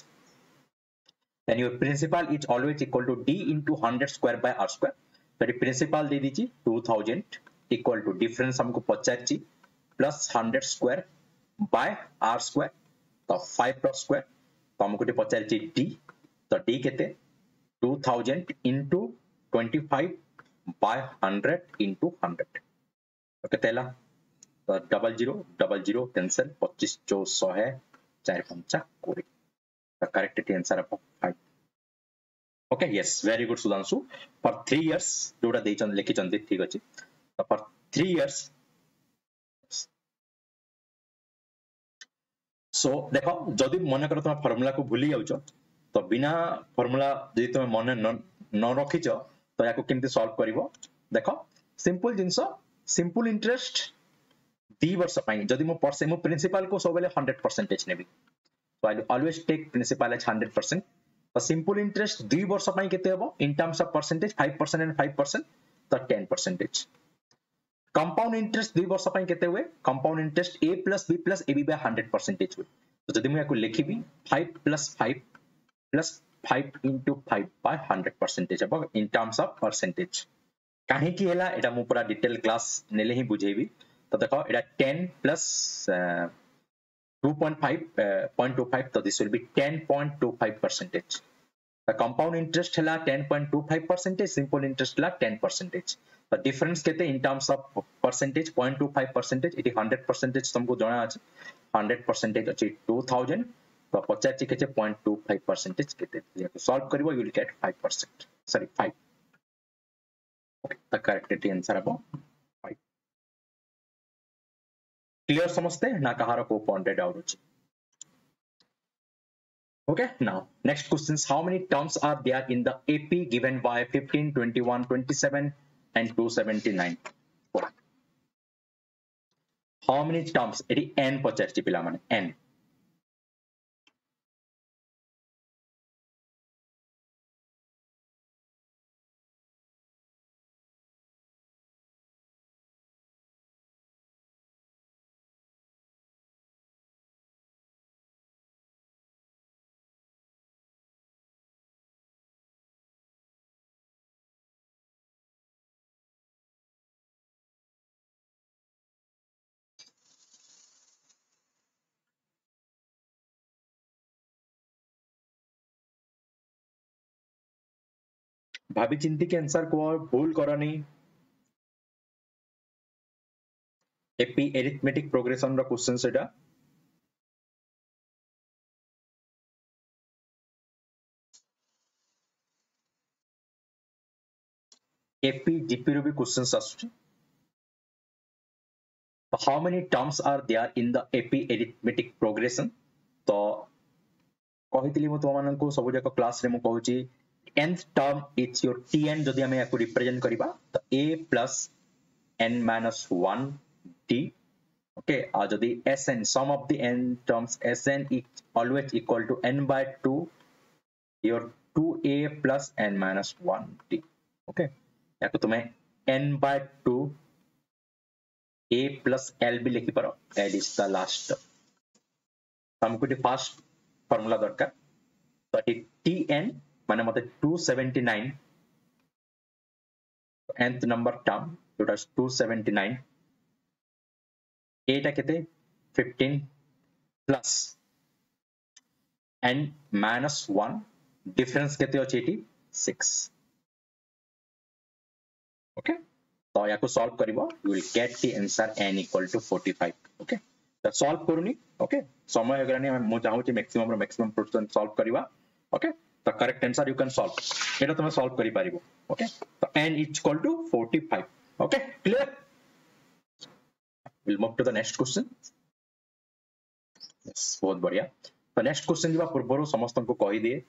then your principal is always equal to d into 100 square by r square तो ये principal they दीची 2000 equal to difference हमको पचारची plus 100 square by r square तो 5 plus square तो हमको ये पचारची d तो d केते 2000 into 25 by 100 into 100 तो केते हला तो डबल जीरो कैंसिल 25 जो 100 है 4 5 20 the correct answer of 5 okay yes very good Sudhanshu for 3 years जोटा देचन लिखिचंदी ठीक अछि तो for 3 years so देखो जदि मन कर तुम फार्मूला को भूली जाउछ तो बिना फार्मूला जदि तुम मन न रखिछ तो याको केमति सॉल्व करिवो देखो सिंपल जिंसो सिंपल इंटरेस्ट 2 वर्ष पई जदि मो प्रिंसिपल को सबले 100% नेबी so I will always take principal as 100% तो simple interest 2 वर्ष पई केते हबो in terms of percentage 5% and 5% तो 10% compound interest 2 वर्ष पई केते हुए compound interest a plus b plus ab by 100% हुए तो जदि मैं याको लिखिबी 5 plus 5 plus 5 into 5 by 100% हबो in terms of percentage काहे की हैला एटा मु पूरा डिटेल क्लास नेले ही बुझेबी तो देखो एटा 10 plus 2.5 0.25 so this will be 10.25%. The compound interest hela 10.25%, simple interest hela 10%. The difference kete in terms of percentage 0.25%, it is 100% तुमको जाना अछि 100% अछि 2000 तो 50 केते 0.25% केते solve करिवो you will get 5% sorry 5 okay the correct answer about 5 clear समझते ना कहारो को पॉइंटेड आउट अछि okay now next questions how many terms are there in the AP given by 15 21 27 and 279 how many terms eighty n पचारछि पिला माने n भाभी चिंती के answer को भूल करनी एपी एरिथमेटिक प्रोग्रेशन रो क्वेश्चन सेटा एपी जीपी रो भी क्वेश्चंस आसुची how many terms are there in the AP arithmetic progression तो कहितली मु तुम मानन को सब जाक क्लास रे मु कहूची nth term is your tn जदि हम याको रिप्रेजेंट करबा तो a plus n minus 1 t okay और जदि sn sum of the n terms sn is always equal to n by 2 your 2a plus n minus 1 t okay याको तुम्हें n by 2 a plus l भी लिखि पारो l is the last हमको T first formula दरकार तो ये tn माने मते 279 nth नंबर टर्म जोटा 279 एटा केते 15 प्लस n minus 1 डिफरेंस केते अछि एटी 6 ओके तो याको सॉल्व करिवो you will get the answer n equal to 45 okay तो सॉल्व करूनी ओके समय हो गलानी हम चाहू छी मैक्सिमम परसेंट सॉल्व करिवा ओके तो correct answer you can solve एटा तुम सॉल्व करि पारिबो ओके तो n equal to 45 okay clear will move to the next question yes बहुत बढ़िया तो नेक्स्ट क्वेश्चन जीवा पूर्वरो समस्त को कहि दे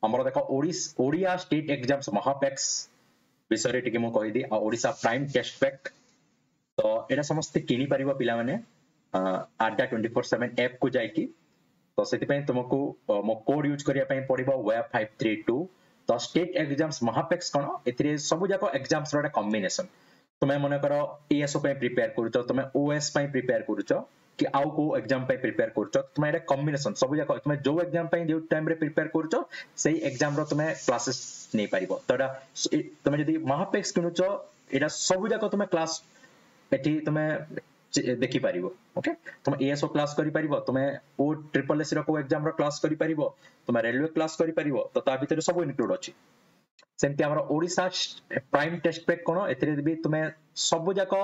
हमर देखो ओडिया स्टेट एग्जाम्स महापैक्स विषय टिके मु कहि दे आ ओडिशा प्राइम टेस्ट पैक तो एटा समस्त किनि पारिबो पिला माने Adda247 ऐप को जाई की तो सेति पय तुमको मो कोड यूज करिया पय पड़िबो वेब 532 तो स्टेट एग्जाम्स महापैक्स कोन एथिरे सब जाको एग्जाम्स रो कॉम्बिनेशन तुमे मने करो ASO पय प्रिपेयर करूचो तुमे OS पय प्रिपेयर करूचो कि आउ को एग्जाम पय प्रिपेयर करूचो तुमे एटा कॉम्बिनेशन सब जाको तुमे जो एग्जाम पय जो टाइम रे प्रिपेयर करूचो सेही एग्जाम रो तुमे क्लासेस नै पारिबो तो एटा तुमे जदी महापैक्स किनुचो एटा सब जाको तुमे क्लास एठी तुमे देखि पारिबो ओके तुम ASO क्लास करि पारिबो तुम ओ ट्रिपल एस रो को एग्जाम रो क्लास करि पारिबो तुम रेलवे क्लास करि पारिबो तो ता भीतर सब इनक्लूड अछि सेमति हमर ओडिसा प्राइम टेस्ट पैक कोन एथिरे भी तुम सब जाको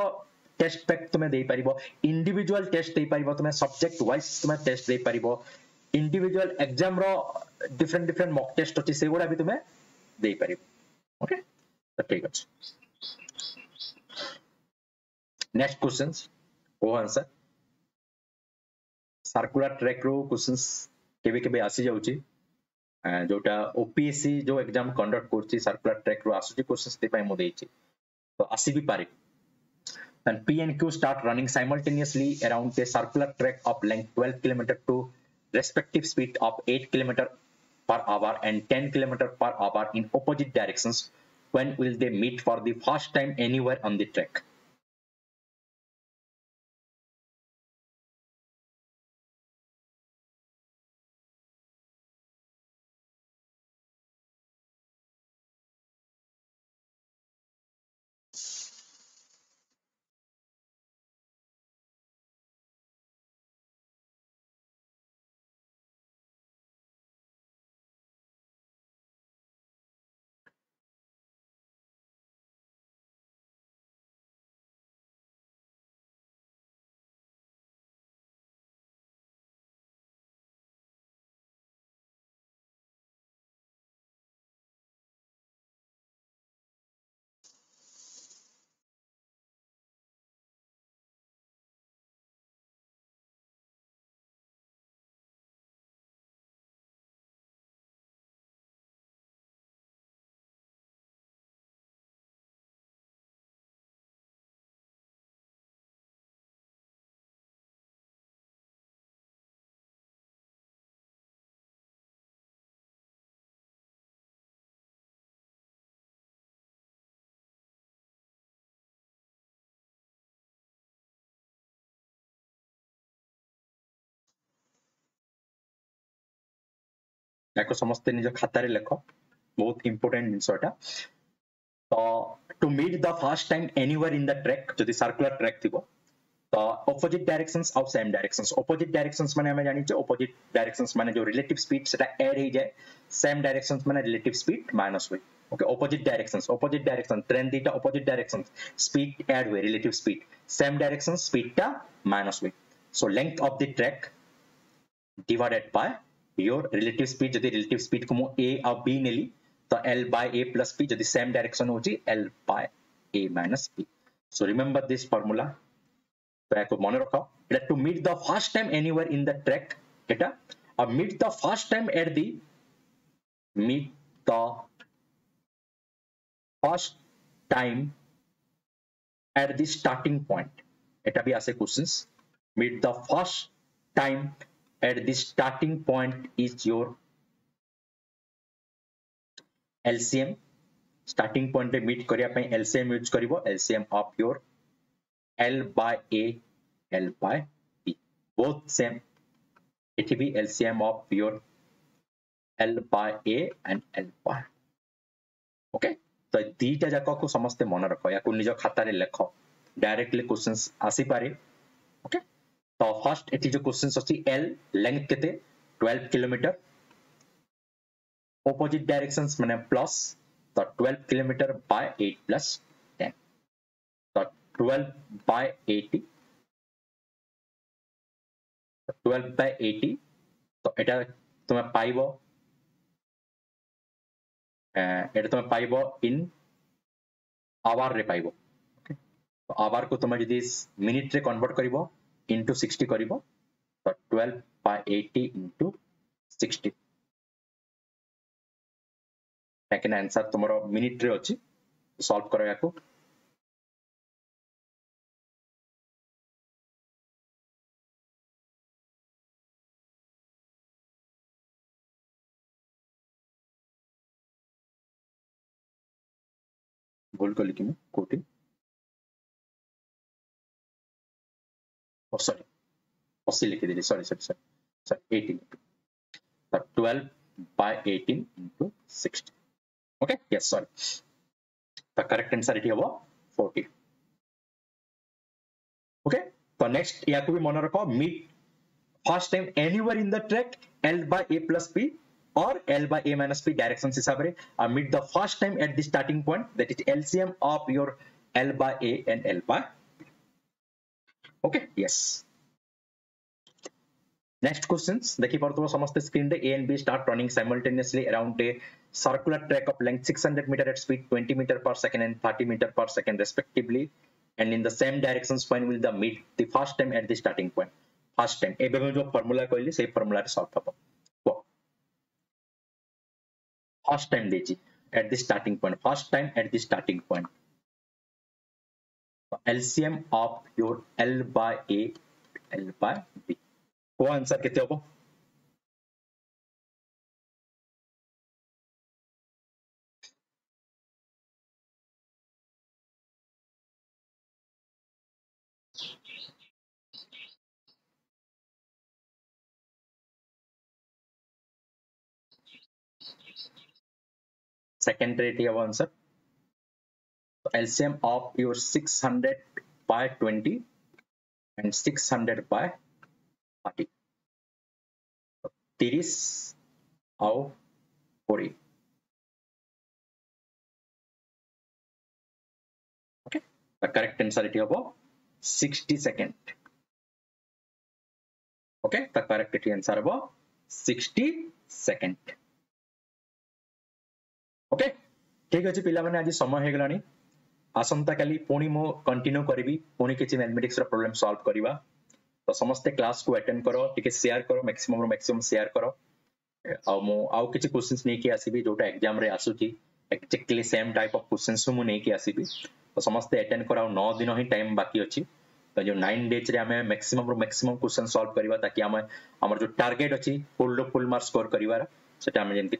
टेस्ट पैक तुम देई पारिबो इंडिविजुअल टेस्ट देई पारिबो तुम सब्जेक्ट वाइज तुम टेस्ट देई पारिबो इंडिविजुअल एग्जाम रो डिफरेंट मॉक टेस्ट अछि सेगुडा भी तुम देई पारिबो ओके तो ठीक अछि नेक्स्ट क्वेश्चंस ओ आंसर सर्कुलर ट्रैक रो क्वेश्चंस केबे केबे आसी जाउची जोटा OPSC जो एग्जाम कंडक्ट करची सर्कुलर ट्रैक रो आसुची क्वेश्चंस ते पय मो देची तो आसी भी पारे and P and Q start running simultaneously around the circular track of length 12 km to respective speed of 8 km per hour and 10 km per hour in opposite directions when will they meet for the first time anywhere on the track याको समस्ते निज खाता रे लेखो बहुत important जिंसटा तो to meet the first time anywhere in the track जदी circular track थिबो तो ऑपोजिट डायरेक्शंस और सेम डायरेक्शंस ऑपोजिट डायरेक्शंस माने हमें जानि छ ऑपोजिट डायरेक्शंस माने जो रिलेटिव स्पीड सेटा ऐड हो जाए सेम डायरेक्शंस माने रिलेटिव स्पीड माइनस होय Okay, opposite direction train dita opposite directions, speed add हुए relative speed, same direction speed ta minus हुए. So length of the track divided by your relative speed. जदि relative speed को मु a और b नेली तो l by a plus b, जदि same direction होची l by a minus b. So remember this formula. तो याको मन रखो. To meet the first time anywhere in the track, Etah meet the first time at the first time at the starting point. এটা भी आसे questions. Meet the first time at the starting point is your LCM. Starting point रे meet करिया पई LCM use करिवो. LCM of your L by A, L by B, both same. It will be LCM of your L by A and L by. Okay, तो दीटा जाक को समस्ते मन रख, या निज खाता रे लेख, डायरेक्टली क्वेश्चंस आसी पारे. ओके, तो फर्स्ट एटी जो क्वेश्चंस अछि L लेंथ केते 12 किलोमीटर, ऑपोजिट डायरेक्शंस माने प्लस, तो 12 किलोमीटर बाय 8 प्लस 10, तो 12 बाय 80, 12 बाय 80, तो एटा तुम पाइबो, एटा तुम पाइबो इन आवर रे पाइबो. ओके, तो आवर को तुम जदि मिनिट रे कन्वर्ट करिवो इनटू 60 करिवो, तो 12 बाय 80 इनटू 60, लेकिन आंसर तुमरो मिनिट रे अछि. सॉल्व करो याको. भूल को लिखी मैं कोटी, सॉरी 80 लिखी दी, सॉरी 18, तो 12 by 18 into 60. Okay, yes, sorry, the correct answer it होबो 40. Okay, तो next या को भी मन रखो, meet first time anywhere in the track L by A plus B or L by A minus B directions हिसाब रे, meet the first time at the starting point, that is LCM of your L by A and L by B. Okay, yes. Next questions देखि परतो समस्त screen रे. A and B start running simultaneously around a circular track of length 600 meter at speed 20 meter per second and 30 meter per second respectively, and in the same directions when will the meet the first time at the starting point. First time एबे में जो formula कहली से formula रे solve हबो. First time देची at the starting point, first time at the starting point, LCM of your L by A, L by B. को answer केते हबो? Second rate here answer. So LCM of your 600 by 20 and 600 by 30. 30 और 40. Okay, the correct answer it होबो 60 second. Okay, the correct answer होबो 60 second. Okay, ठीक अछि पिला माने आज समय हे गलानी. आसंता काली पुणी मो कंटिन्यू करबी, पुणी किछि मैथमेटिक्स रो प्रॉब्लम सॉल्व करिवा. तो समस्त क्लास को अटेंड करो, टिके शेयर करो, मैक्सिमम शेयर करो. आ मो आउ किछि क्वेश्चंस नै कि आसीबी जोटा एग्जाम रे आसुची, exactly same type of questions मु नै कि आसीबी. तो समस्त अटेंड करा. 9 दिन ही टाइम बाकी अछि. तो जो 9 डेज रे हमें मैक्सिमम क्वेश्चन सॉल्व करिवा, ताकि हमर जो टारगेट अछि फुल मार्क्स स्कोर करिवार, सेटा हम जेंति